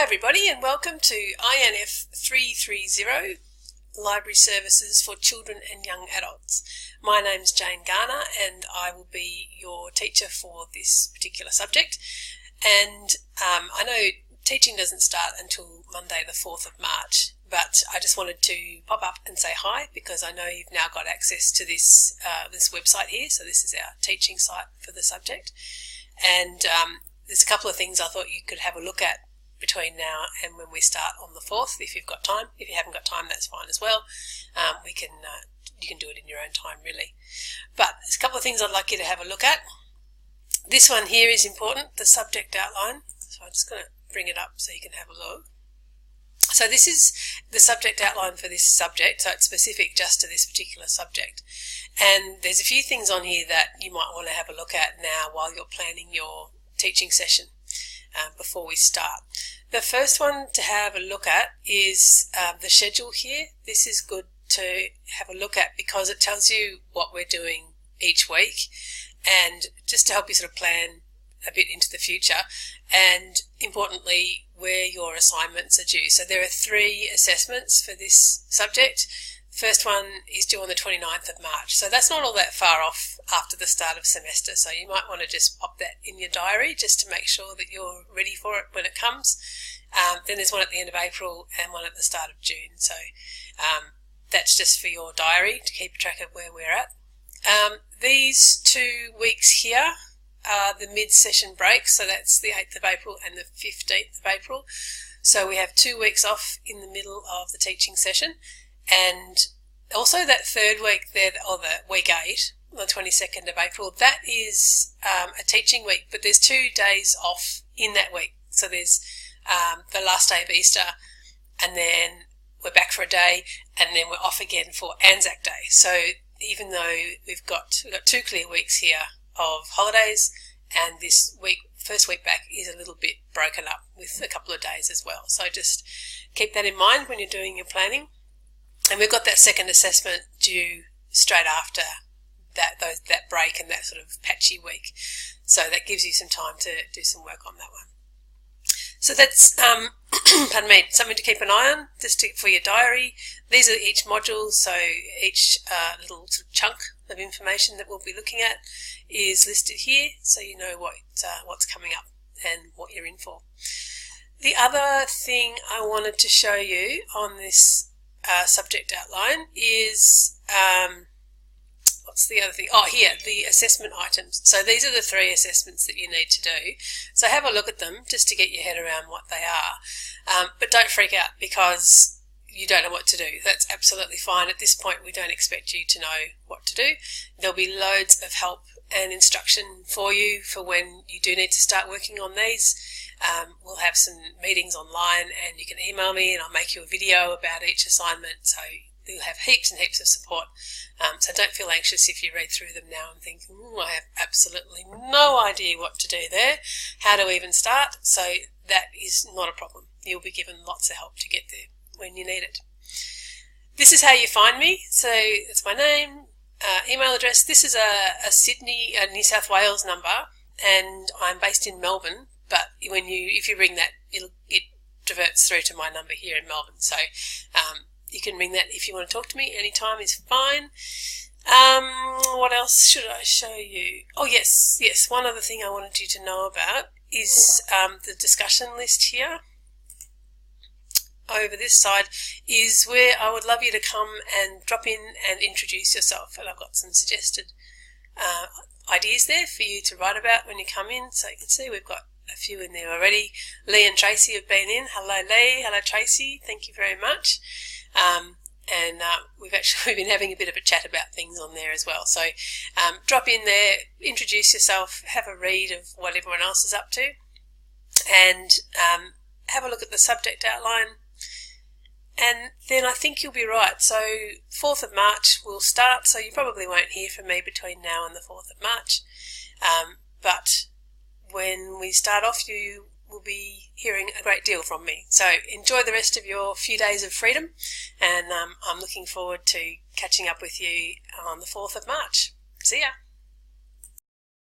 Hi everybody and welcome to INF330 Library Services for Children and Young Adults. My name's Jane Garner and I will be your teacher for this particular subject. And I know teaching doesn't start until Monday the 4th of March, but I just wanted to pop up and say hi because I know you've now got access to this website here. So this is our teaching site for the subject. And there's a couple of things I thought you could have a look at between now and when we start on the 4th, if you've got time. If you haven't got time, that's fine as well. You can do it in your own time, really. But there's a couple of things I'd like you to have a look at. This one here is important, the subject outline. So I'm just going to bring it up so you can have a look. So this is the subject outline for this subject, so it's specific just to this particular subject. And there's a few things on here that you might want to have a look at now while you're planning your teaching session before we start. The first one to have a look at is the schedule here. This is good to have a look at because it tells you what we're doing each week and just to help you sort of plan a bit into the future, and importantly where your assignments are due. So there are 3 assessments for this subject. The first one is due on the 29th of March, so that's not all that far off after the start of semester, so you might want to just pop that in your diary just to make sure that you're ready for it when it comes. Then there's one at the end of April and one at the start of June, so that's just for your diary to keep track of where we're at. These 2 weeks here are the mid-session breaks, so that's the 8th of April and the 15th of April. So we have 2 weeks off in the middle of the teaching session, and also that 3rd week there, or the week 8, the 22nd of April, that is a teaching week, but there's 2 days off in that week. So there's the last day of Easter, and then we're back for a day, and then we're off again for Anzac Day. So even though we've got 2 clear weeks here of holidays, and this week, first week back, is a little bit broken up with a couple of days as well. So just keep that in mind when you're doing your planning. And we've got that second assessment due straight after that break and that sort of patchy week. So that gives you some time to do some work on that one. So that's, pardon me, something to keep an eye on, just for your diary. These are each module, so each little sort of chunk of information that we'll be looking at is listed here, so you know what's coming up and what you're in for. The other thing I wanted to show you on this subject outline is, what's the other thing? Oh, here, the assessment items. So these are the 3 assessments that you need to do. So have a look at them just to get your head around what they are. But don't freak out because you don't know what to do. That's absolutely fine. At this point, we don't expect you to know what to do. There'll be loads of help and instruction for you for when you do need to start working on these. We'll have some meetings online and you can email me and I'll make you a video about each assignment. So you'll have heaps and heaps of support. So don't feel anxious if you read through them now and think, I have absolutely no idea what to do there. How to even start? So that is not a problem. You'll be given lots of help to get there when you need it. This is how you find me. So it's my name, email address. This is a New South Wales number, and I'm based in Melbourne. But if you ring that, it diverts through to my number here in Melbourne. So you can ring that if you want to talk to me. Anytime is fine. What else should I show you? Oh yes. One other thing I wanted you to know about is the discussion list here. Over this side is where I would love you to come and drop in and introduce yourself, and I've got some suggested ideas there for you to write about when you come in. So you can see we've got a few in there already. Lee and Tracy have been in. Hello Lee, hello Tracy, thank you very much. We've been having a bit of a chat about things on there as well. So drop in there, introduce yourself, have a read of what everyone else is up to, and have a look at the subject outline. And then I think you'll be right. So 4th of March will start, so you probably won't hear from me between now and the 4th of March. But when we start off, you will be hearing a great deal from me. So enjoy the rest of your few days of freedom, and I'm looking forward to catching up with you on the 4th of March. See ya.